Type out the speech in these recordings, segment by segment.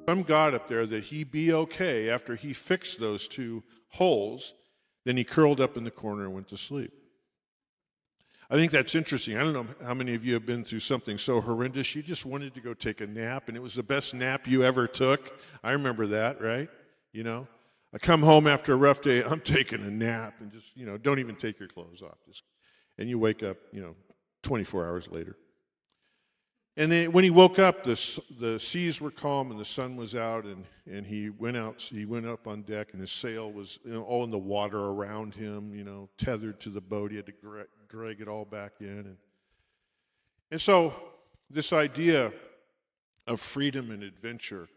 some God up there that he be okay after he fixed those two holes. Then he curled up in the corner and went to sleep. I think that's interesting. I don't know how many of you have been through something so horrendous you just wanted to go take a nap, and it was the best nap you ever took. I remember that, right? You know, I come home after a rough day, I'm taking a nap, and just, don't even take your clothes off. And you wake up, 24 hours later. And then when he woke up, the seas were calm and the sun was out, and he went up on deck, and his sail was all in the water around him, tethered to the boat. He had to drag it all back in. And so this idea of freedom and adventure,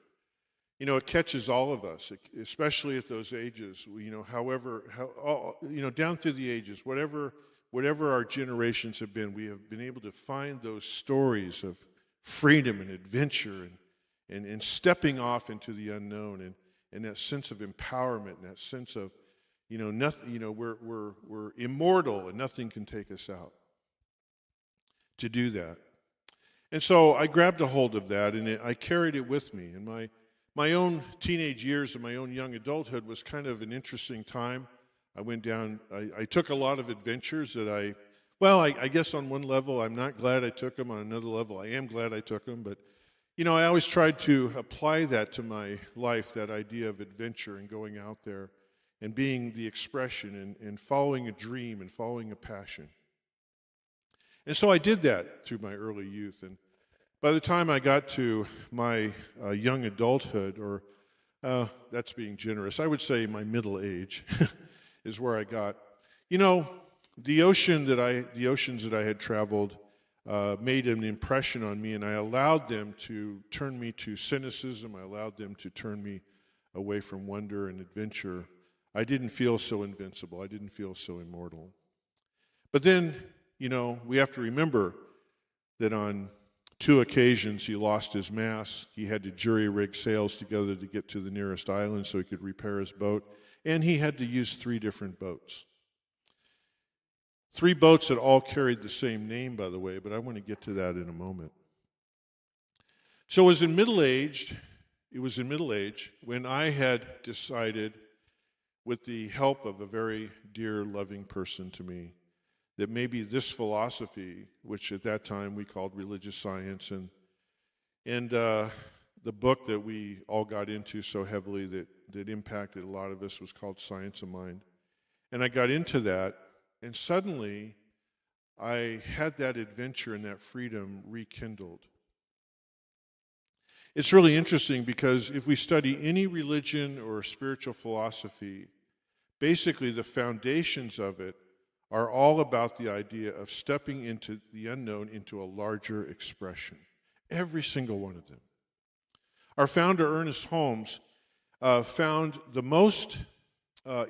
it catches all of us, especially at those ages, down through the ages, whatever our generations have been, we have been able to find those stories of freedom and adventure and stepping off into the unknown and that sense of empowerment and that sense of, nothing, we're immortal and nothing can take us out to do that. And so I grabbed a hold of that and I carried it with me. And my own teenage years and my own young adulthood was kind of an interesting time. I went down, I took a lot of adventures that I guess on one level I'm not glad I took them. On another level I am glad I took them. But, I always tried to apply that to my life, that idea of adventure and going out there and being the expression and following a dream and following a passion. And so I did that through my early youth. And by the time I got to my young adulthood, or that's being generous, I would say my middle age is where I got. The oceans that I had traveled made an impression on me, and I allowed them to turn me to cynicism. I allowed them to turn me away from wonder and adventure. I didn't feel so invincible. I didn't feel so immortal. But then, we have to remember that on 2 occasions he lost his mast. He had to jury-rig sails together to get to the nearest island so he could repair his boat. And he had to use 3 different boats. 3 boats that all carried the same name, by the way, but I want to get to that in a moment. So it was in middle age when I had decided, with the help of a very dear, loving person to me, that maybe this philosophy, which at that time we called religious science, and the book that we all got into so heavily that impacted a lot of us was called Science of Mind. And I got into that, and suddenly I had that adventure and that freedom rekindled. It's really interesting because if we study any religion or spiritual philosophy, basically the foundations of it are all about the idea of stepping into the unknown, into a larger expression. Every single one of them. Our founder, Ernest Holmes, found the most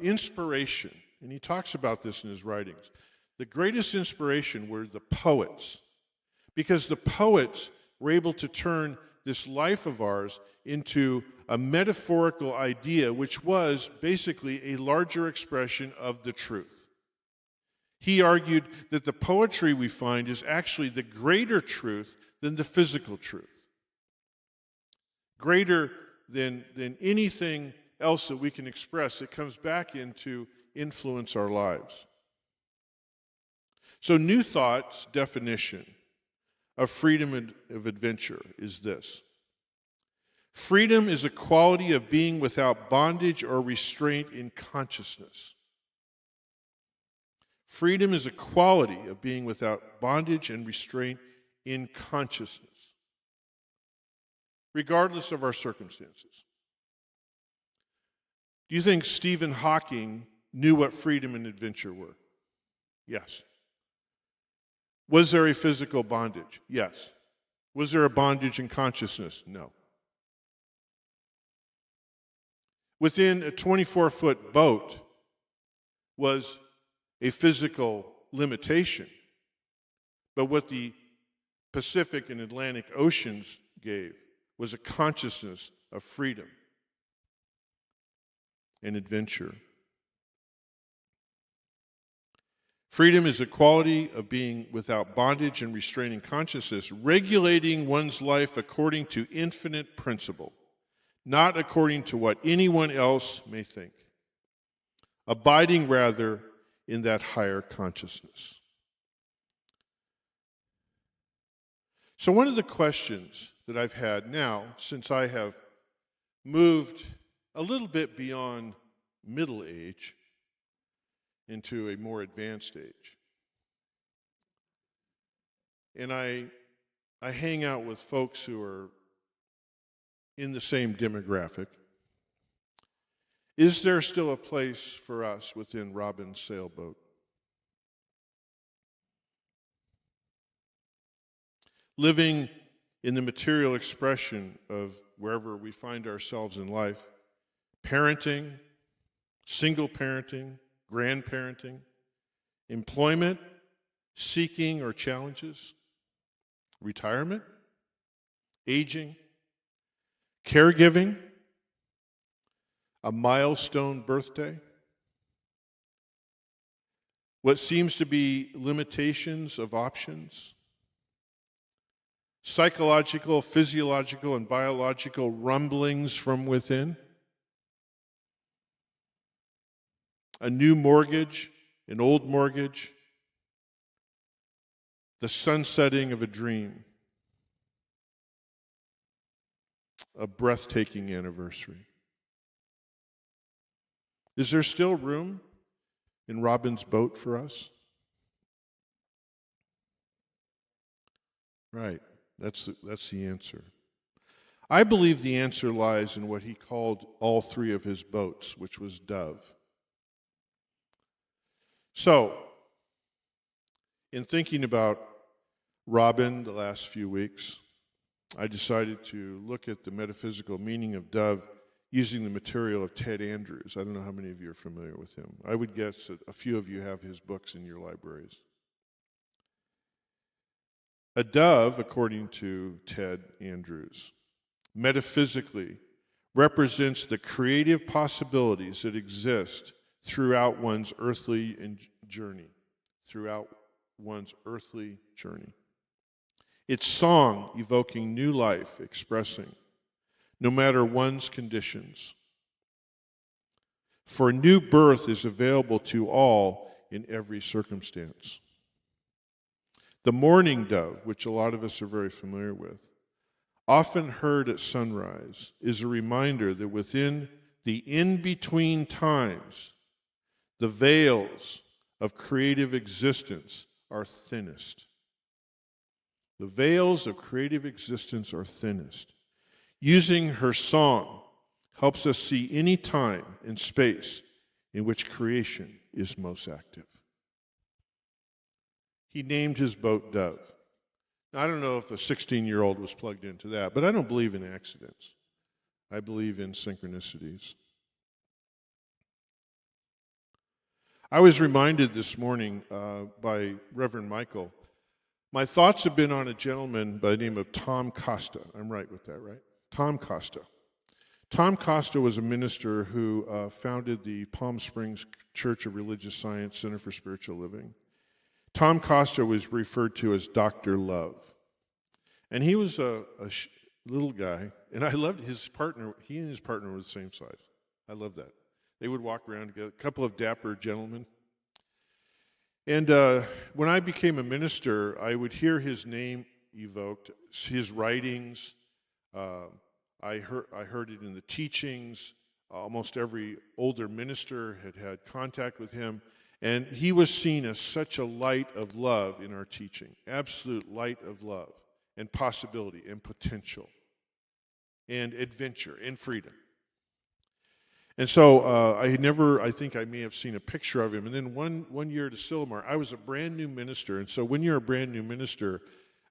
inspiration, and he talks about this in his writings. The greatest inspiration were the poets, because the poets were able to turn this life of ours into a metaphorical idea, which was basically a larger expression of the truth. He argued that the poetry we find is actually the greater truth than the physical truth. Greater than anything else that we can express. It comes back in to influence our lives. So New Thought's definition of freedom and of adventure is this. Freedom is a quality of being without bondage or restraint in consciousness. Freedom is a quality of being without bondage and restraint in consciousness, regardless of our circumstances. Do you think Stephen Hawking knew what freedom and adventure were? Yes. Was there a physical bondage? Yes. Was there a bondage in consciousness? No. Within a 24-foot boat was a physical limitation, but what the Pacific and Atlantic Oceans gave was a consciousness of freedom and adventure. Freedom is a quality of being without bondage and restraining consciousness, regulating one's life according to infinite principle, not according to what anyone else may think, abiding rather in that higher consciousness. So one of the questions that I've had now, since I have moved a little bit beyond middle age into a more advanced age, and I hang out with folks who are in the same demographic, is there still a place for us within Robin's sailboat? Living in the material expression of wherever we find ourselves in life, parenting, single parenting, grandparenting, employment, seeking or challenges, retirement, aging, caregiving, a milestone birthday, what seems to be limitations of options, psychological, physiological, and biological rumblings from within, a new mortgage, an old mortgage, the sunsetting of a dream, a breathtaking anniversary. Is there still room in Robin's boat for us? Right, that's the answer. I believe the answer lies in what he called all three of his boats, which was dove. So, in thinking about Robin the last few weeks, I decided to look at the metaphysical meaning of dove using the material of Ted Andrews. I don't know how many of you are familiar with him. I would guess that a few of you have his books in your libraries. A dove, according to Ted Andrews, metaphysically represents the creative possibilities that exist throughout one's earthly journey. Its song evoking new life, expressing, no matter one's conditions. For new birth is available to all in every circumstance. The mourning dove, which a lot of us are very familiar with, often heard at sunrise, is a reminder that within the in-between times, the veils of creative existence are thinnest. The veils of creative existence are thinnest. Using her song helps us see any time and space in which creation is most active. He named his boat Dove. Now, I don't know if a 16-year-old was plugged into that, but I don't believe in accidents. I believe in synchronicities. I was reminded this morning by Reverend Michael. My thoughts have been on a gentleman by the name of Tom Costa. I'm right with that, right? Tom Costa. Tom Costa was a minister who founded the Palm Springs Church of Religious Science Center for Spiritual Living. Tom Costa was referred to as Dr. Love. And he was a little guy, and I loved his partner. He and his partner were the same size. I love that. They would walk around together, a couple of dapper gentlemen. And when I became a minister, I would hear his name evoked, his writings. I heard it in the teachings. Almost every older minister had contact with him. And he was seen as such a light of love in our teaching, absolute light of love and possibility and potential and adventure and freedom. And so I think I may have seen a picture of him. And then one year at Asilomar, I was a brand new minister. And so when you're a brand new minister,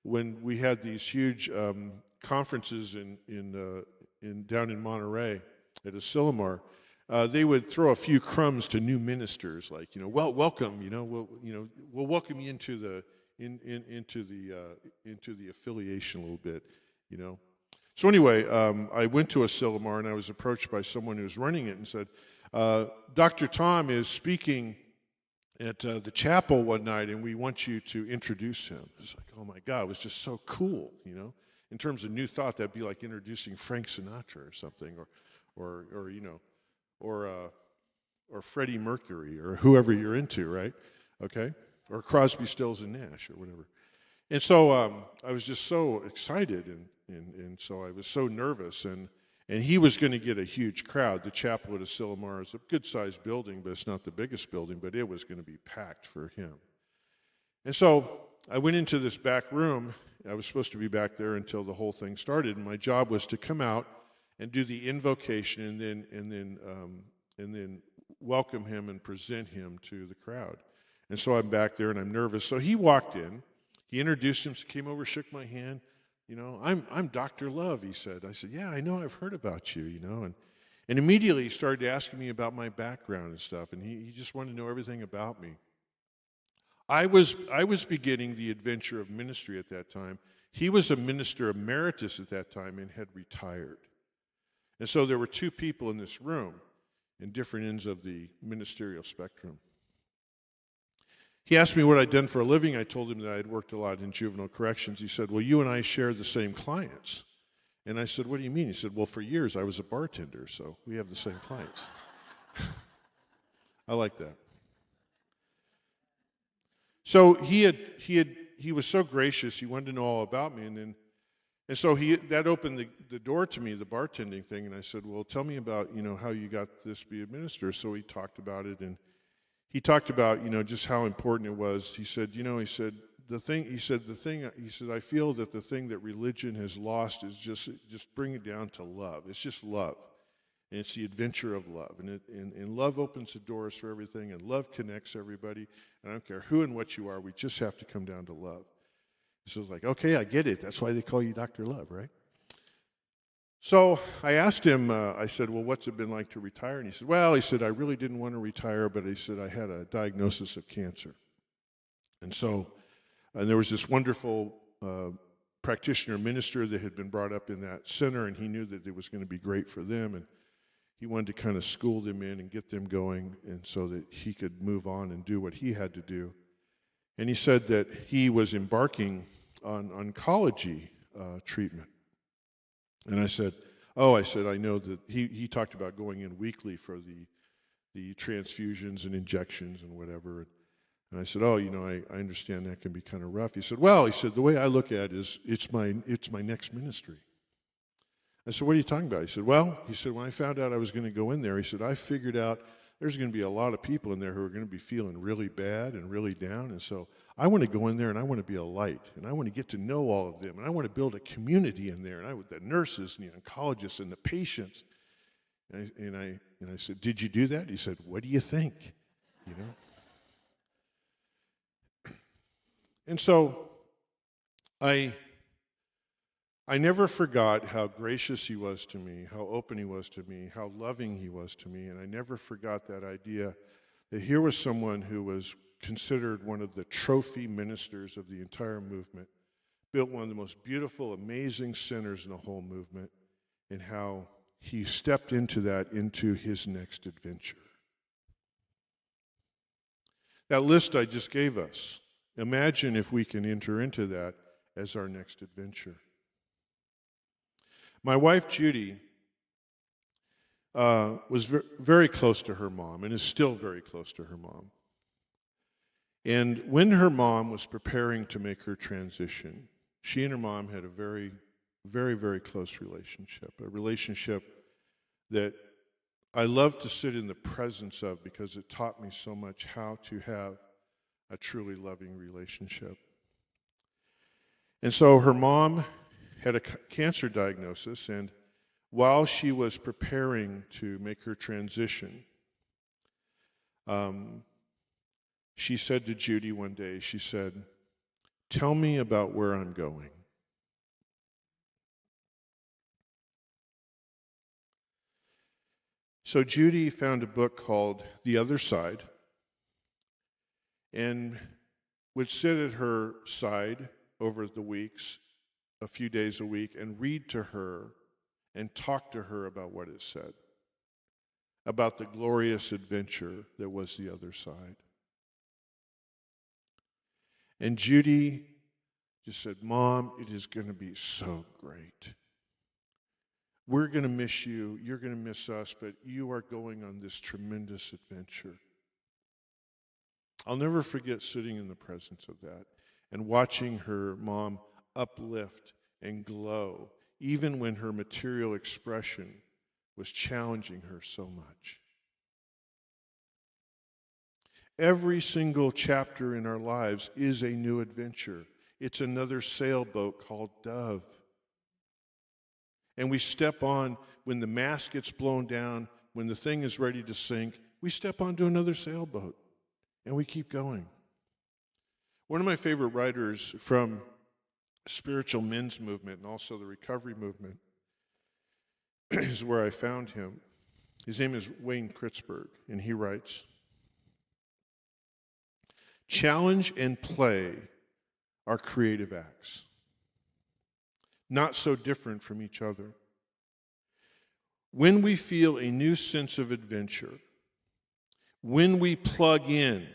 when we had these huge conferences down in Monterey at Asilomar, they would throw a few crumbs to new ministers, like, welcome, we'll welcome you into the affiliation a little bit, So anyway, I went to Asilomar and I was approached by someone who was running it and said, Dr. Tom is speaking at the chapel one night and we want you to introduce him. It's like, oh my God, it was just so cool, in terms of new thought, that'd be like introducing Frank Sinatra or something, or you know, or Freddie Mercury or whoever you're into, right? Okay, or Crosby, Stills and Nash or whatever. And so I was just so excited, and so I was so nervous, and he was going to get a huge crowd. The chapel at Asilomar is a good-sized building, but it's not the biggest building, but it was going to be packed for him. And so I went into this back room. I was supposed to be back there until the whole thing started, and my job was to come out and do the invocation, and then welcome him and present him to the crowd. And so I'm back there, and I'm nervous. So he walked in. He introduced himself, came over, shook my hand. You know, I'm Dr. Love, he said. I said, yeah, I know, I've heard about you, you know. And immediately he started asking me about my background and stuff, and he just wanted to know everything about me. I was beginning the adventure of ministry at that time. He was a minister emeritus at that time and had retired. And so there were two people in this room in different ends of the ministerial spectrum. He asked me what I'd done for a living. I told him that I'd worked a lot in juvenile corrections. He said, well, you and I share the same clients. And I said, what do you mean? He said, well, for years I was a bartender, so we have the same clients. I like that. So he was so gracious. He wanted to know all about me, and so that opened the door to me, the bartending thing. And I said, well, tell me about, you know, how you got this to be a minister. So he talked about it, and he talked about, you know, just how important it was. He said, you know, I feel that the thing that religion has lost is just bring it down to love. It's just love. And it's the adventure of love. And love opens the doors for everything, and love connects everybody. And I don't care who and what you are, we just have to come down to love. So I was like, okay, I get it. That's why they call you Dr. Love, right? So I asked him, I said, well, what's it been like to retire? And he said, well, I really didn't want to retire, but he said, I had a diagnosis of cancer. And there was this wonderful practitioner minister that had been brought up in that center, and he knew that it was going to be great for them, and he wanted to kind of school them in and get them going, and so that he could move on and do what he had to do. And he said that he was embarking on oncology treatment. And I said, I know that he talked about going in weekly for the transfusions and injections and whatever. And I said, you know, I understand that can be kind of rough. He said, the way I look at it is it's my next ministry. I said, what are you talking about? He said, when I found out I was going to go in there, he said, I figured out there's going to be a lot of people in there who are going to be feeling really bad and really down. And so I want to go in there, and I want to be a light, and I want to get to know all of them, and I want to build a community in there, and the nurses and the oncologists and the patients. And I said, did you do that? He said, what do you think? You know? And so I never forgot how gracious he was to me, how open he was to me, how loving he was to me, and I never forgot that idea that here was someone who was considered one of the trophy ministers of the entire movement, built one of the most beautiful, amazing centers in the whole movement, and how he stepped into his next adventure. That list I just gave us, imagine if we can enter into that as our next adventure. My wife, Judy, was very close to her mom and is still very close to her mom. And when her mom was preparing to make her transition, she and her mom had a very, very, very close relationship, a relationship that I love to sit in the presence of because it taught me so much how to have a truly loving relationship. And so her mom had a cancer diagnosis, and while she was preparing to make her transition, she said to Judy one day, she said, tell me about where I'm going. So Judy found a book called The Other Side and would sit at her side over the weeks, a few days a week, and read to her and talk to her about what it said, about the glorious adventure that was the other side. And Judy just said, Mom, it is going to be so great. We're going to miss you. You're going to miss us, but you are going on this tremendous adventure. I'll never forget sitting in the presence of that and watching her mom uplift and glow, even when her material expression was challenging her so much. Every single chapter in our lives is a new adventure. It's another sailboat called Dove. And we step on, when the mast gets blown down, when the thing is ready to sink, we step onto another sailboat, and we keep going. One of my favorite writers from spiritual men's movement and also the recovery movement is where I found him. His name is Wayne Kritzberg, and he writes, challenge and play are creative acts, not so different from each other. When we feel a new sense of adventure, when we plug in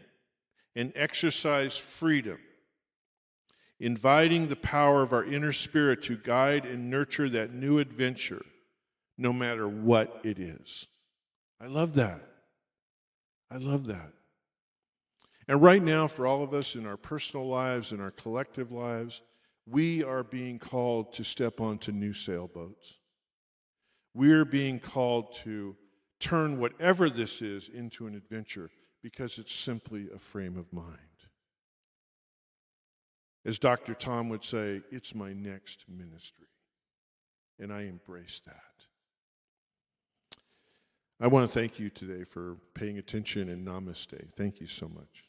and exercise freedom, inviting the power of our inner spirit to guide and nurture that new adventure, no matter what it is. I love that. I love that. And right now, for all of us in our personal lives, in our collective lives, we are being called to step onto new sailboats. We're being called to turn whatever this is into an adventure because it's simply a frame of mind. As Dr. Tom would say, it's my next ministry, and I embrace that. I want to thank you today for paying attention, and namaste. Thank you so much.